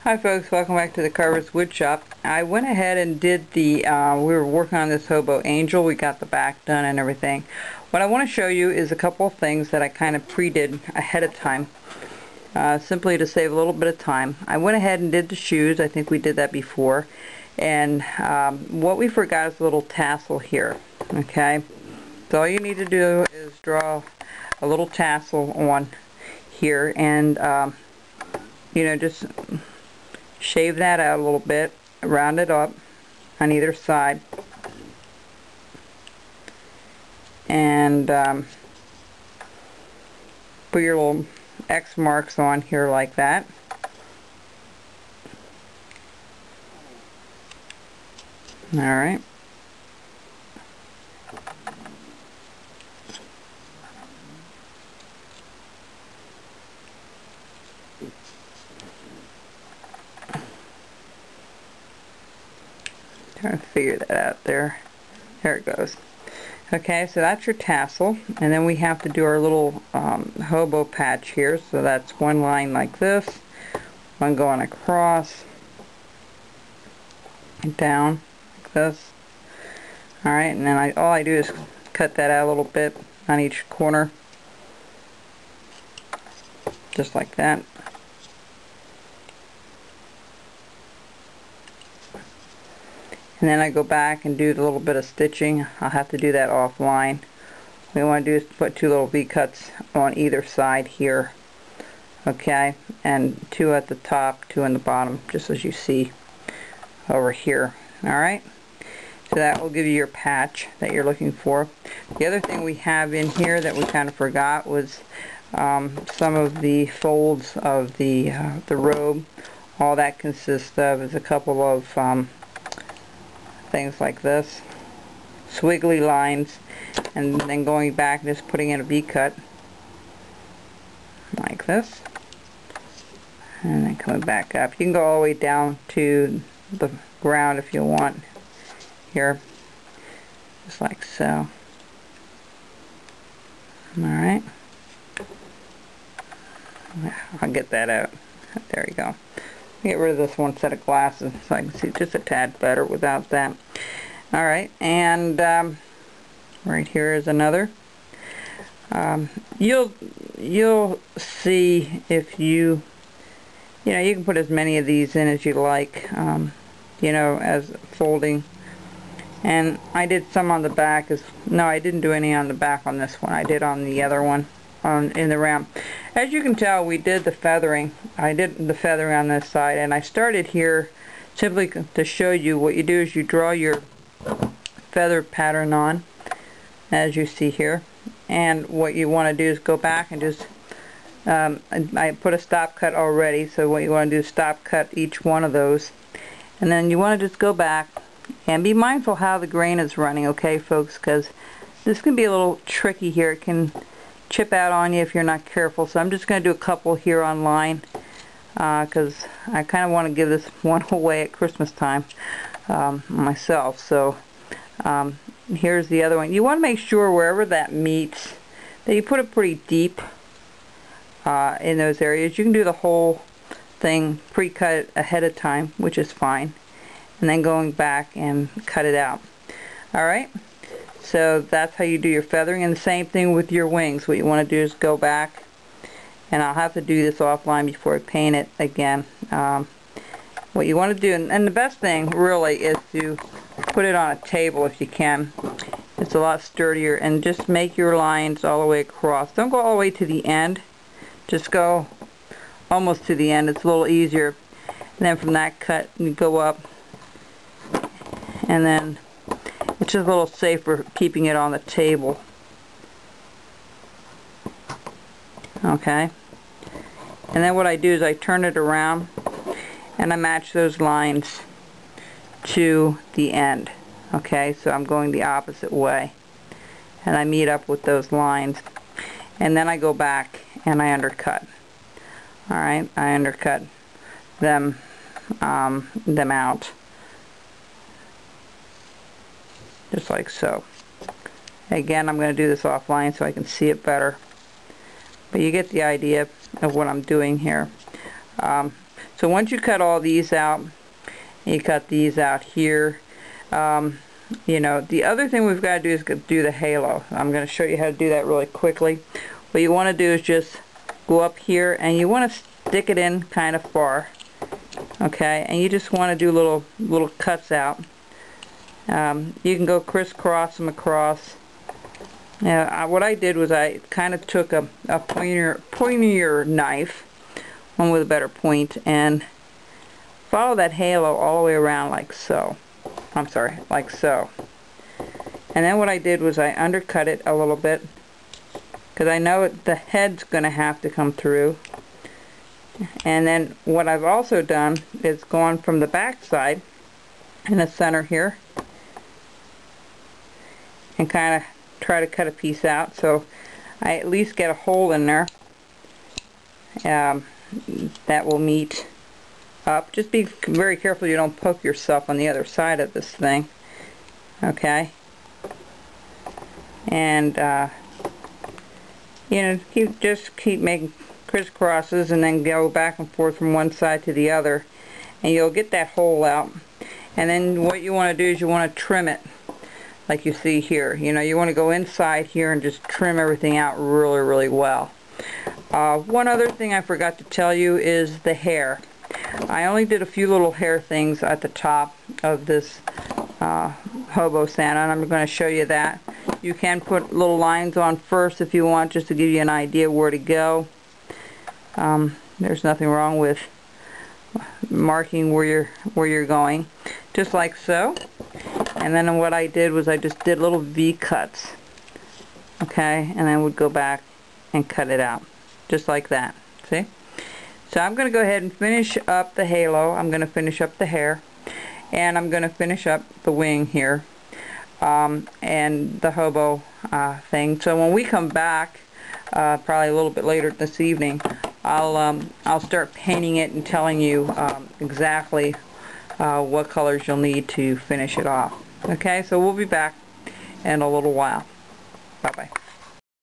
Hi folks, welcome back to the Carver's Woodshop. I went ahead and did the, we were working on this Hobo Angel. We got the back done and everything. What I want to show you is a couple of things that I kind of pre-did ahead of time, simply to save a little bit of time. I went ahead and did the shoes. I think we did that before. And what we forgot is a little tassel here, okay? So all you need to do is draw a little tassel on here and, you know, just shave that out a little bit, round it up on either side, and put your little X marks on here like that. Alright. Trying to figure that out there. There it goes. Okay, so that's your tassel, and then we have to do our little hobo patch here. So that's one line like this, one going across and down like this. Alright, and then all I do is cut that out a little bit on each corner, just like that. And then I go back and do the little bit of stitching. I'll have to do that offline. What we want to do is put two little V-cuts on either side here. Okay, and two at the top, two in the bottom, just as you see over here. Alright, so that will give you your patch that you're looking for. The other thing we have in here that we kind of forgot was some of the folds of the robe. All that consists of is a couple of things like this, squiggly lines, and then going back and just putting in a V-cut like this, and then coming back up. You can go all the way down to the ground if you want here, just like so. Alright, I'll get that out. There you go. Get rid of this one set of glasses so I can see just a tad better without that. Alright, and right here is another. You'll see if you know, you can put as many of these in as you like, you know, as folding. And I did some on the back. No, I didn't do any on the back on this one. I did on the other one. In the round. As you can tell, we did the feathering. I did the feathering on this side, and I started here simply to show you what you do is you draw your feather pattern on, as you see here, and what you want to do is go back and just I put a stop cut already, so what you want to do is stop cut each one of those, and then you want to just go back and be mindful how the grain is running, okay folks, because this can be a little tricky here. It can chip out on you if you're not careful. So I'm just going to do a couple here on line because I kind of want to give this one away at Christmas time myself. So here's the other one. You want to make sure wherever that meets that you put it pretty deep in those areas. You can do the whole thing pre-cut ahead of time, which is fine, and then going back and cut it out. Alright, so that's how you do your feathering, and the same thing with your wings. What you want to do is go back, and I'll have to do this offline before I paint it again. What you want to do, and the best thing really is to put it on a table if you can. It's a lot sturdier, and just make your lines all the way across. Don't go all the way to the end, just go almost to the end. It's a little easier. And then from that cut you go up, and then it's just a little safer keeping it on the table. Okay, and then what I do is I turn it around and I match those lines to the end. Okay, so I'm going the opposite way, and I meet up with those lines, and then I go back and I undercut. Alright, I undercut them out, just like so. Again, I'm going to do this offline so I can see it better, but you get the idea of what I'm doing here. So once you cut all these out, you cut these out here. You know, the other thing we've got to do is do the halo. I'm going to show you how to do that really quickly. What you want to do is just go up here and you want to stick it in kind of far. Okay, and you just want to do little cuts out. You can go crisscross them across. Now, what I did was I kind of took a pointier knife, one with a better point, and follow that halo all the way around like so. I'm sorry, like so. And then what I did was I undercut it a little bit, because I know the head's going to have to come through. And then what I've also done is gone from the back side in the center here and kind of try to cut a piece out so I at least get a hole in there that will meet up. Just be very careful you don't poke yourself on the other side of this thing. Okay, and you know, just keep making crisscrosses and then go back and forth from one side to the other, and you'll get that hole out. And then what you want to do is you want to trim it like you see here. You know, you want to go inside here and just trim everything out really well. One other thing I forgot to tell you is the hair. I only did a few little hair things at the top of this Hobo Santa, and I'm going to show you that. You can put little lines on first if you want, just to give you an idea where to go. There's nothing wrong with marking where you're going, just like so. And then what I did was I just did little V cuts. Okay, and I would go back and cut it out, just like that. See? So I'm going to go ahead and finish up the halo. I'm going to finish up the hair, and I'm going to finish up the wing here, and the hobo thing. So when we come back, probably a little bit later this evening, I'll start painting it and telling you exactly what colors you'll need to finish it off. Okay, so we'll be back in a little while. Bye-bye.